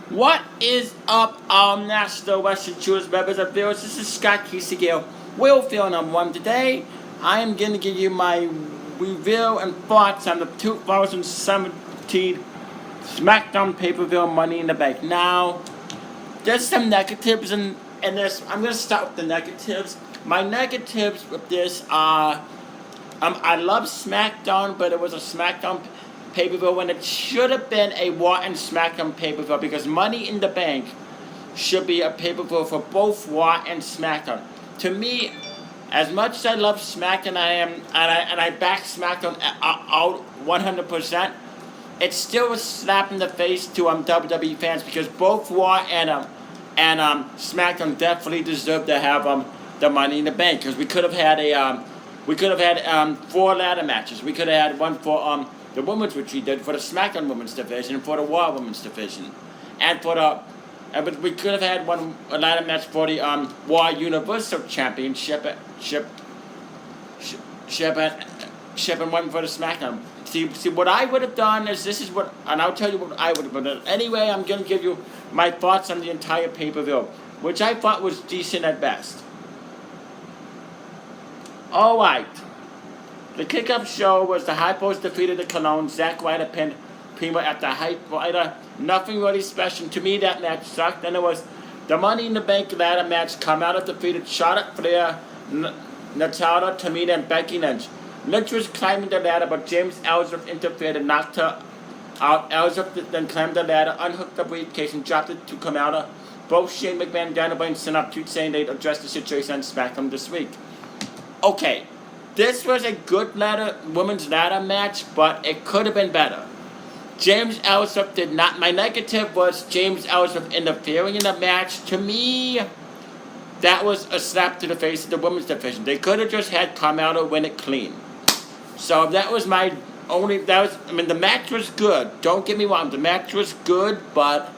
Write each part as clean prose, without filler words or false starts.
What is up, National Western Choose members and viewers? This is Scott Keesegale, Will Feel number one. Today, I am going to give you my review and thoughts on the 2017 SmackDown pay-per-view Money in the Bank. Now, there's some negatives in this. I'm going to start with the negatives. My negatives with this are, I love SmackDown, but it was a SmackDown pay-per-view when it should have been a Raw and SmackDown pay-per-view, because Money in the Bank should be a pay-per-view for both Raw and SmackDown. To me, as much as I love SmackDown, I back SmackDown out 100%. It's still a slap in the face to WWE fans, because both Raw and SmackDown definitely deserve to have the Money in the Bank, because we could have had 4 ladder matches. We could have had one for the women's, which we did for the SmackDown Women's Division, and for the Raw Women's Division, and but we could have had a ladder match for the Raw Universal Championship, and one for the SmackDown. See, what I would have done is and I'll tell you what I would have done. Anyway, I'm going to give you my thoughts on the entire pay-per-view, which I thought was decent at best. Alright. The kickoff show was the High Post defeated the Cologne. Zack Ryder pinned Primo after High Ryder. Nothing really special. To me, that match sucked. Then there was the Money in the Bank ladder match. Carmella defeated Charlotte Flair, Natalia, Tamina, and Becky Lynch. Lynch was climbing the ladder, but James Ellsworth interfered and knocked her out. Ellsworth then climbed the ladder, unhooked the briefcase, and dropped it to Carmella. Both Shane McMahon and Dana Bryan sent up tweets saying they'd address the situation on SmackDown this week. Okay. This was a good women's ladder match, but it could have been better. James Ellsworth did not. My negative was James Ellsworth interfering in the match. To me, that was a slap to the face of the women's division. They could have just had Carmella win it clean. So that was my only. The match was good. Don't get me wrong. The match was good, but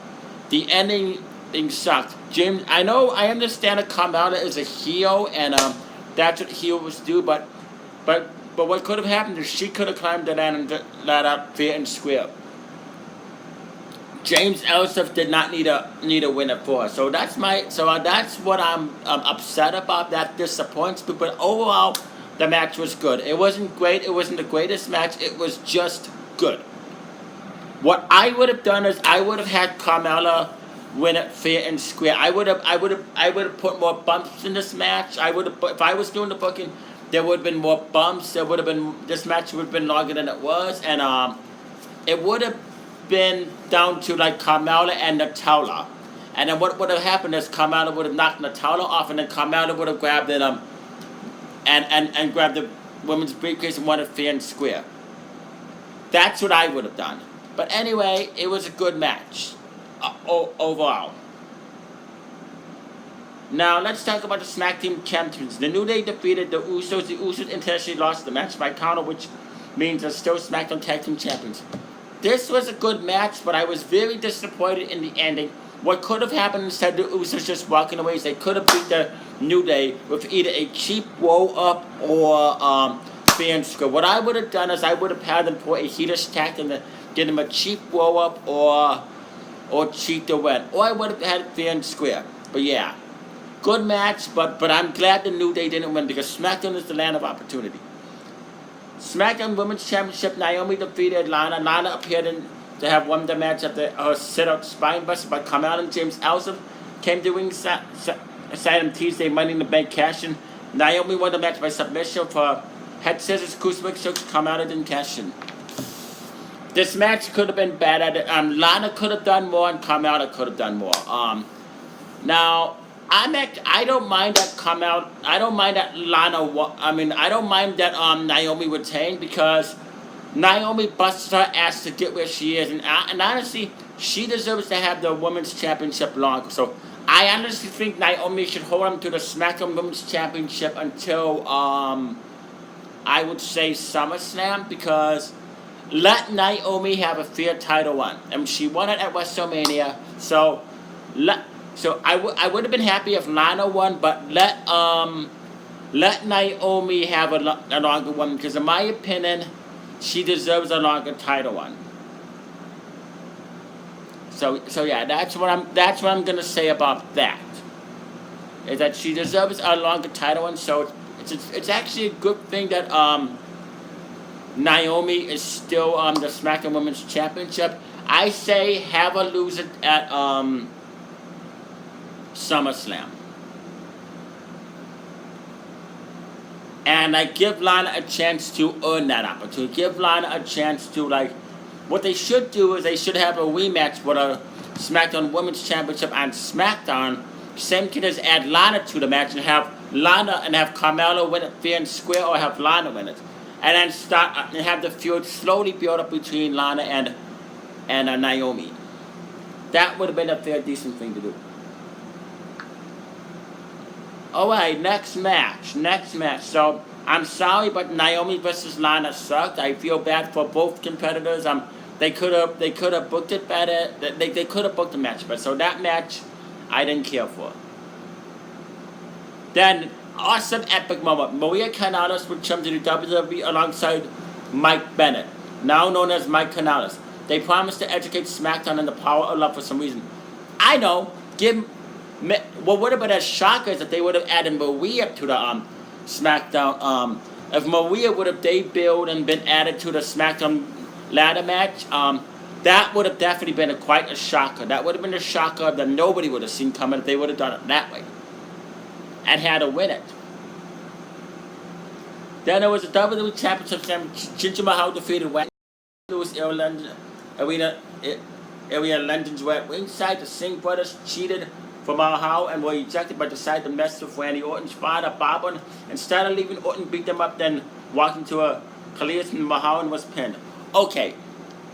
the ending sucked. James, I understand that Carmella is a heel, and that's what heels do, But what could have happened is she could have climbed the ladder fair and square. James Ellsworth did not need a winner for her. So that's what I'm upset about. That disappoints me. But overall, the match was good. It wasn't great. It wasn't the greatest match. It was just good. What I would have done is I would have had Carmella win it fair and square. I would have put more bumps in this match. If I was doing the booking, there would have been more bumps. This match would have been longer than it was, and it would have been down to like Carmella and Natalia. And then what would have happened is Carmella would have knocked Natalia off, and then Carmella would have grabbed it and grabbed the women's briefcase and won it fair and square. That's what I would have done. But anyway, it was a good match overall. Now, let's talk about the SmackDown champions. The New Day defeated the Usos. The Usos intentionally lost the match by counter, which means they're still SmackDown Tag Team Champions. This was a good match, but I was very disappointed in the ending. What could have happened instead of the Usos just walking away is they could have beat the New Day with either a cheap roll-up or fair and square. What I would have done is I would have had them for a heater's tag and get them a cheap roll-up or cheat the win. Or I would have had fair and square. But yeah. Good match, but I'm glad the New Day didn't win, because SmackDown is the land of opportunity. SmackDown Women's Championship, Naomi defeated Lana. Lana appeared to have won the match after her sit-out spine buster, but Carmella and James Ellsworth came to ringside on Tuesday, Money in the Bank cash-in. Naomi won the match by submission for head scissors, crucifix hooks. Carmella didn't cash in. This match could have been better. Lana could have done more, and Carmella could have done more. Now, I don't mind that Carmella. I don't mind that Lana. I don't mind that Naomi retained, because Naomi busted her ass to get where she is, and honestly, she deserves to have the Women's Championship longer. So I honestly think Naomi should hold on to the SmackDown Women's Championship until I would say SummerSlam, because let Naomi have a fair title run. She won it at WrestleMania, so I would have been happy if Lana won, but let Naomi have a longer one, because in my opinion, she deserves a longer title one. So yeah, that's what I'm gonna say about that. Is that she deserves a longer title, and so it's actually a good thing that Naomi is still the SmackDown Women's Championship. I say have her lose it at SummerSlam. And I give Lana a chance to earn that opportunity. Give Lana a chance to, like, what they should do is they should have a rematch for the SmackDown Women's Championship on SmackDown. Same thing as add Lana to the match and have Lana and have Carmella win it fair and square, or have Lana win it. And then start and have the feud slowly build up between Lana and Naomi. That would have been a fair, decent thing to do. Alright, next match. So, I'm sorry, but Naomi versus Lana sucked. I feel bad for both competitors. They could have booked it better. They could have booked the match better. So that match, I didn't care for. Then, awesome epic moment. Maria Kanellis would come to the WWE alongside Mike Bennett, now known as Mike Kanellis. They promised to educate SmackDown on the power of love for some reason. I know. What would have been a shocker is that they would have added Maria to the SmackDown. If Maria would have debuted and been added to the SmackDown ladder match, that would have definitely been quite a shocker. That would have been a shocker that nobody would have seen coming if they would have done it that way and had to win it. Then there was a WWE Championship champion. Jinder Mahal defeated Wendy Lewis Arena Legends were at ringside. The Singh brothers cheated for Mahal and were ejected, but decided to mess with Randy Orton's father, Bob, instead of leaving Orton beat them up, then walked into a collision and Mahal and was pinned. Okay,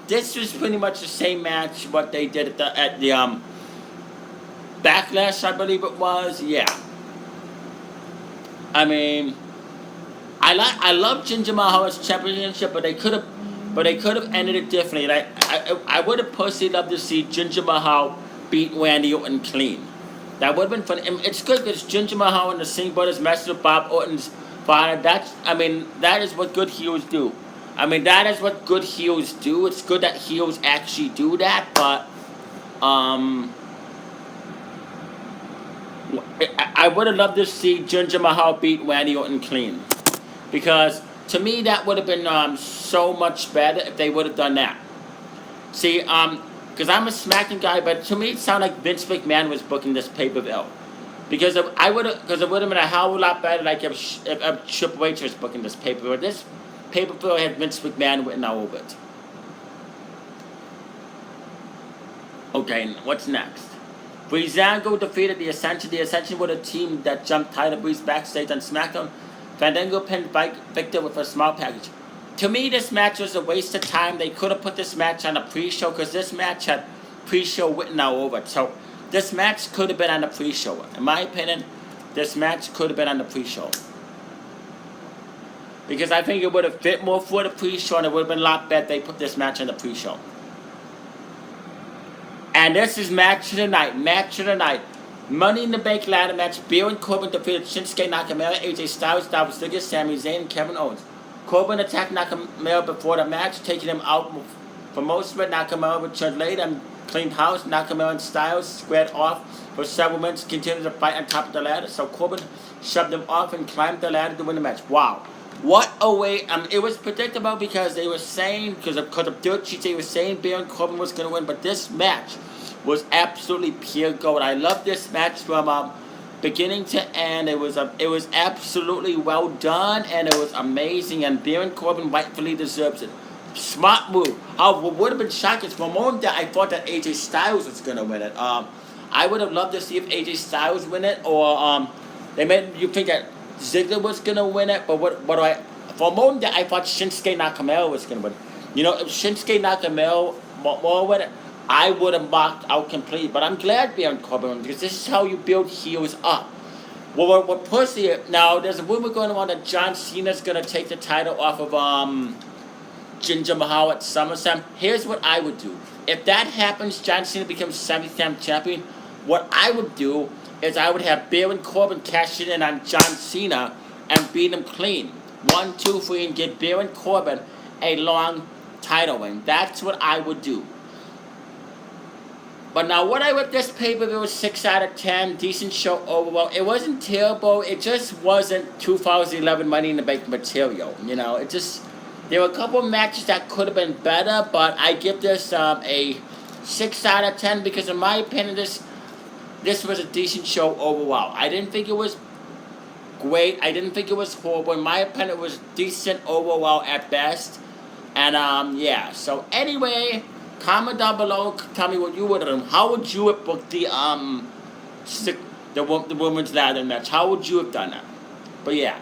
this was pretty much the same match what they did at the Backlash, I believe it was. Yeah. I mean, I love Jinder Mahal's championship, but they could have ended it differently. Like I would have personally loved to see Jinder Mahal beat Randy Orton clean. That would have been fun. And it's good because Jinder Mahal and the Singh brothers messed with Bob Orton's father. That is what good heels do. That is what good heels do. It's good that heels actually do that, but I would have loved to see Jinder Mahal beat Randy Orton clean, because to me that would have been so much better if they would have done that. See, because I'm a SmackDown guy, but to me it sounded like Vince McMahon was booking this pay-per-view. Because it would have been a hell of a lot better like if Triple H was booking this pay-per-view. This pay-per-view had Vince McMahon written all over it. Okay, what's next? Breezango defeated the Ascension. The Ascension were a team that jumped Tyler Breeze backstage on SmackDown. Fandango pinned Victor with a small package. To me, this match was a waste of time. They could have put this match on a pre-show, because this match had pre-show written all over it. So this match could have been on the pre-show. In my opinion, this match could have been on the pre-show. Because I think it would have fit more for the pre-show, and it would have been a lot better if they put this match on the pre-show. And this is match of the night. Money in the Bank ladder match. Baron Corbin defeated Shinsuke Nakamura, AJ Styles, Dolph Ziggler, Sami Zayn, and Kevin Owens. Corbin attacked Nakamura before the match, taking him out for most of it. Nakamura returned late and cleaned house. Nakamura and Styles squared off for several minutes, continued to fight on top of the ladder. So Corbin shoved him off and climbed the ladder to win the match. Wow. What a way. It was predictable because they were saying, because of dirt sheets, they were saying Baron Corbin was going to win. But this match was absolutely pure gold. I love this match from beginning to end. It was absolutely well done, and it was amazing, and Baron Corbin rightfully deserves it. Smart move. What would have been shocking is for a moment that I thought that AJ Styles was going to win it. I would have loved to see if AJ Styles win it, or they made you think that Ziggler was going to win it, but for a moment that I thought Shinsuke Nakamura was going to win it. You know, if Shinsuke Nakamura more win it, I would have marked out completely. But I'm glad Baron Corbin won, because this is how you build heels up. Well, what personally, now there's a rumor going on that John Cena's going to take the title off of Jinder Mahal at SummerSlam. Here's what I would do. If that happens, John Cena becomes 7th champion. What I would do is I would have Baron Corbin cash in on John Cena and beat him clean. 1, 2, 3, and give Baron Corbin a long title win. That's what I would do. But now, what I with this pay-per-view was 6 out of 10. Decent show overall. It wasn't terrible. It just wasn't 2011 Money in the Bank material. You know, it just... There were a couple matches that could have been better, but I give this a 6 out of 10 because in my opinion, this was a decent show overall. I didn't think it was great. I didn't think it was horrible. In my opinion, it was decent overall at best. And, yeah. So, anyway... Comment down below. Tell me what you would have done. How would you have booked the women's ladder match? How would you have done that? But yeah.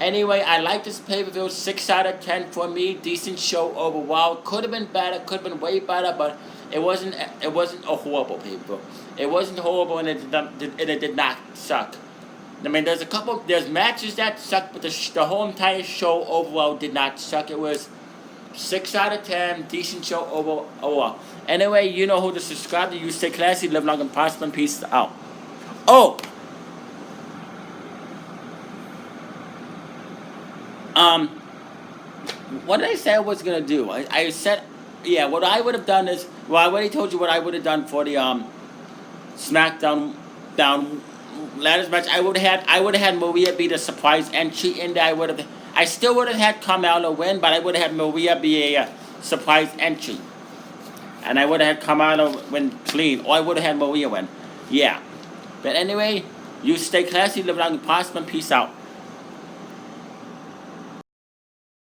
Anyway, I like this pay-per-view. 6 out of 10 for me. Decent show overall. Could have been better. Could have been way better. But it wasn't a horrible pay-per-view. It wasn't horrible, and it did not suck. I mean, there's matches that suck, but the whole entire show overall did not suck. It was 6 out of 10, decent show overall. Anyway, you know who to subscribe to. You stay classy, live long and prosper, and peace out. Oh! What did I say I was gonna do? I said, yeah, what I would have done is, well, I already told you what I would have done for the, SmackDown ladders match. I would have had Maria be the surprise entry in there. I still would have had Carmella win, but I would have had Maria be a surprise entry. And I would have had Carmella win clean, or I would have had Maria win. Yeah. But anyway, you stay classy, live long and prosper, and peace out.